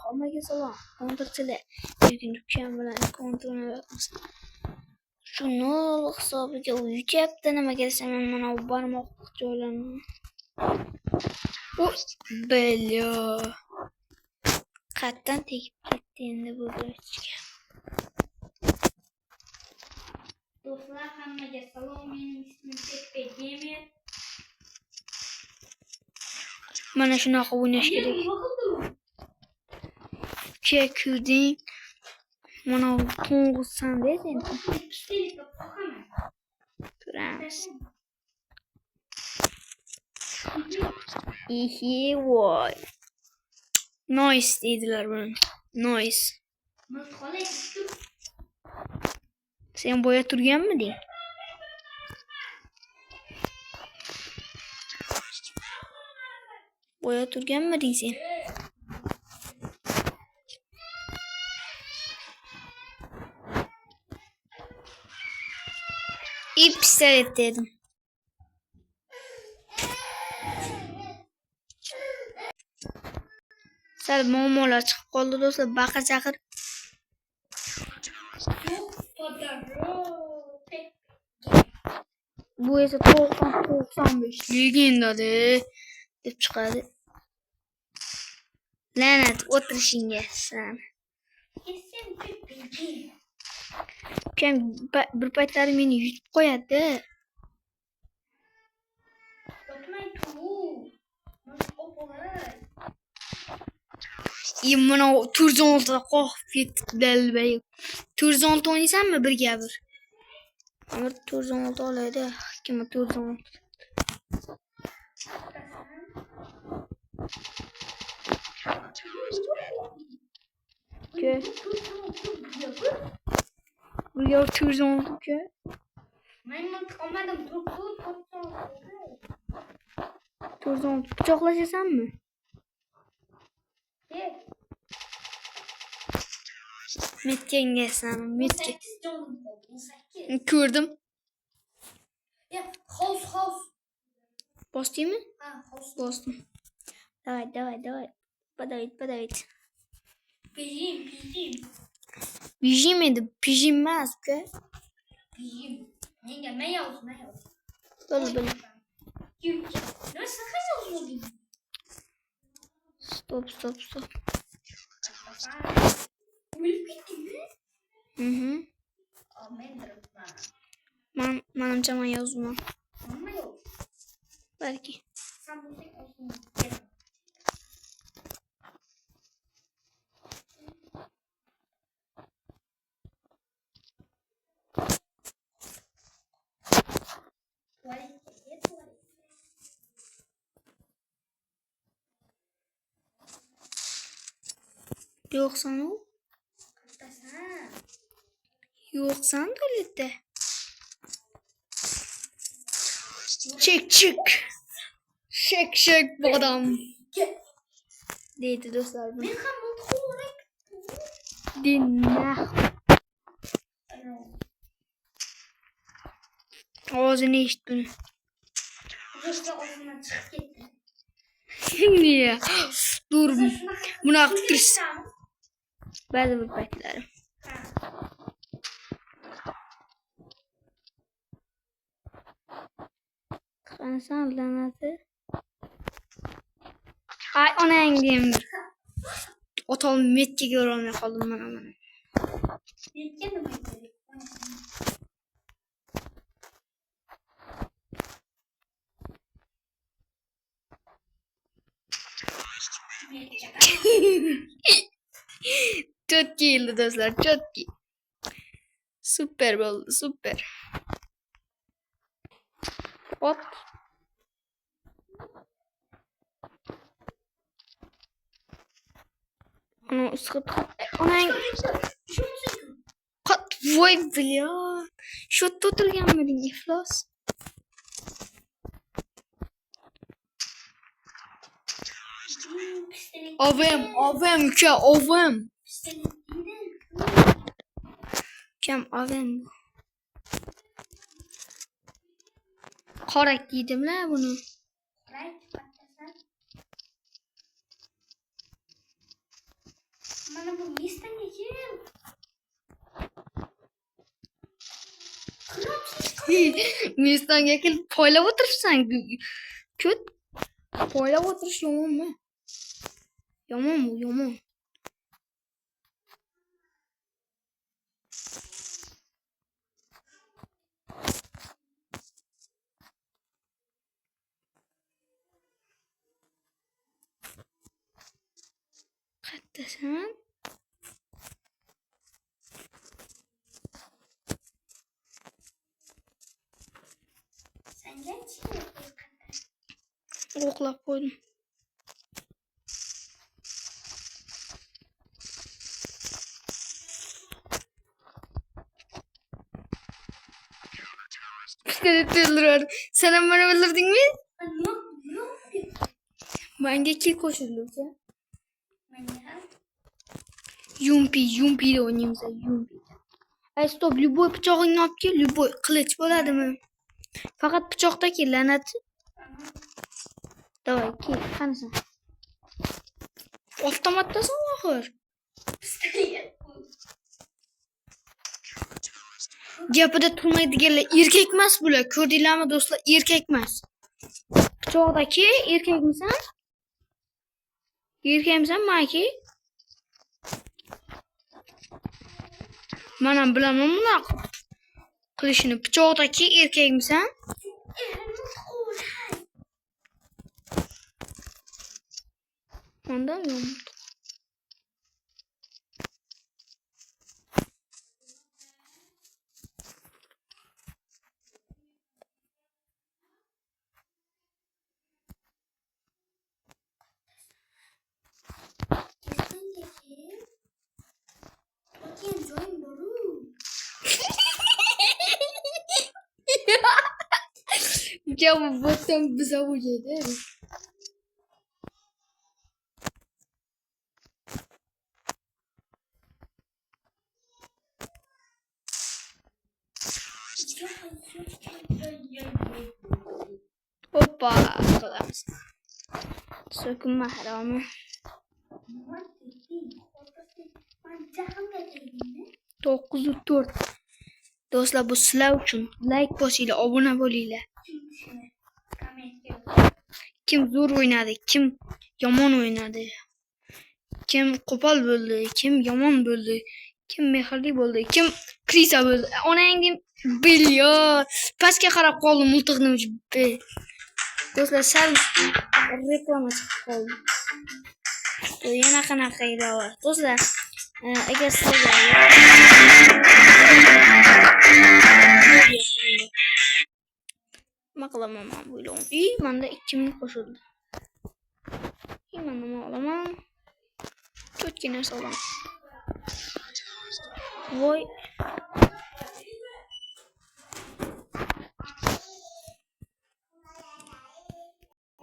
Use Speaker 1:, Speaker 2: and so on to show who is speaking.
Speaker 1: Hammaga salom. Kontrchilar. Bugun ukam bilan kontrolni yapamiz. Shu nol hisobiga uyuchyapti. Nimaga desam, mana bu barmoq joylarini. Bu belyo. Qatdan tegib ketdi endi bu birochga. Do'stlar, hammaga salom. Mening ismim Pepe Gamer. Mana shunaqa o'ynash kerak. Kekuding. Mana to'ng'izsan deysan. Turamiz. Ihi voy. Noise deydilar buni. Noise. Sen boya turganmiding? Boya turganmiding sen? Pistolet dedim. Sal muammolar chiqib qoldi do'stlar. Baqa chaqir. Bu esa 95 legenda deb chiqadi. La'nat o'tirishingga san. Ukam bir paytlar meni yutib qo'yadi. Mana Turzonda qo'rqib ketib dalbay. Turzonda o'ynaysanmi birga bir? Amir Turzonda olaydi. Kim Turzonda? Ke. Birga Turzonda ke. Men olmadim Turzonda pichoqlashasanmi? Metkengasan, metke. Ko'rdim. Ya, house. Bostimi? Ha, house. Bostim. Давай. Подавить. Бежим edi, pijim emas, uka. Pijim. Menga mayoz. Bo'ldi. Nima saqaj yozmading? Stop. O'lib ketdingmi? Manimcha men yozman. Nima yo'q? Balki. Sen bo'lsang o'zing. Yo'qsan u? Yo'qsan tualetda. Chek. Shek bodam. Deydi do'stlar. Men ham mutxo'rak. Dinna. Ovozini eshitdim. Do'stlar o'zimdan chiqib ketdi. Niye? Dur. Buna kırış. Bazı bir paytlar. Kansan lanatı. Ay ona engim. Otom metki görmeye kaldım ben ama. Metki mi metki? Çok iyiydi dostlar, çok iyi. Süper oldu, süper. Hop. Onu sıkıp ona kat vay bля. Şu tuturganmiding iflos. Avem ke avem. Kem avem. Korek yedim la bunu. Mana bu Mustangga kim?
Speaker 2: Mustangga kelib poylab o'tiribsan. Ko't poylab o'tirish yomonmi? Yomon bu, yomon. Qayerdasan?
Speaker 1: Senga-chi?
Speaker 2: O'qlab qo'ydim. Pistolet öldürüyorum. Sen bana öldürdün mü? Bence kill koşulursa. Yumpi de oynayayım sen Yumpi. Ay stop, любой bıçağını yap ki, любой kılıç bo'ladimi? Fakat bıçaktaki laneti. Davay kill, qanasan? Avtomatdasan axir. Gapida turmaydiganlar erkak emas bular. Ko'rdinglarmi do'stlar? Erkak emas. Bıçaqdaki erkakmisan? Erkakmisan maki? Mana bilaman buni qilishini. Bıçaqdaki erkakmisan? Ondan yo'q. Ya bu bottan bize uyuyordu. Hoppa. Kalamız. Sökünme haramı. Dokuzu 4. Do'stlar bu sizlar uchun. Like bosinglar, obuna bo'linglar. Kim zo'r o'ynadi, kim yomon o'ynadi. Kim qo'pol bo'ldi, kim yomon bo'ldi, kim mehrli bo'ldi, kim krisa bo'ldi. Onangni bilyo. Pastga qarab qoldim miltiqni uchib. Do'stlar sal reklama chiqib qoldi. Yana qanaqa ilova. Do'stlar, agar sizlar nima qilaman men bu ilonni? Menda 2000 qo'shildi. Men nima olaman? Cho'tgina so'lam. Voy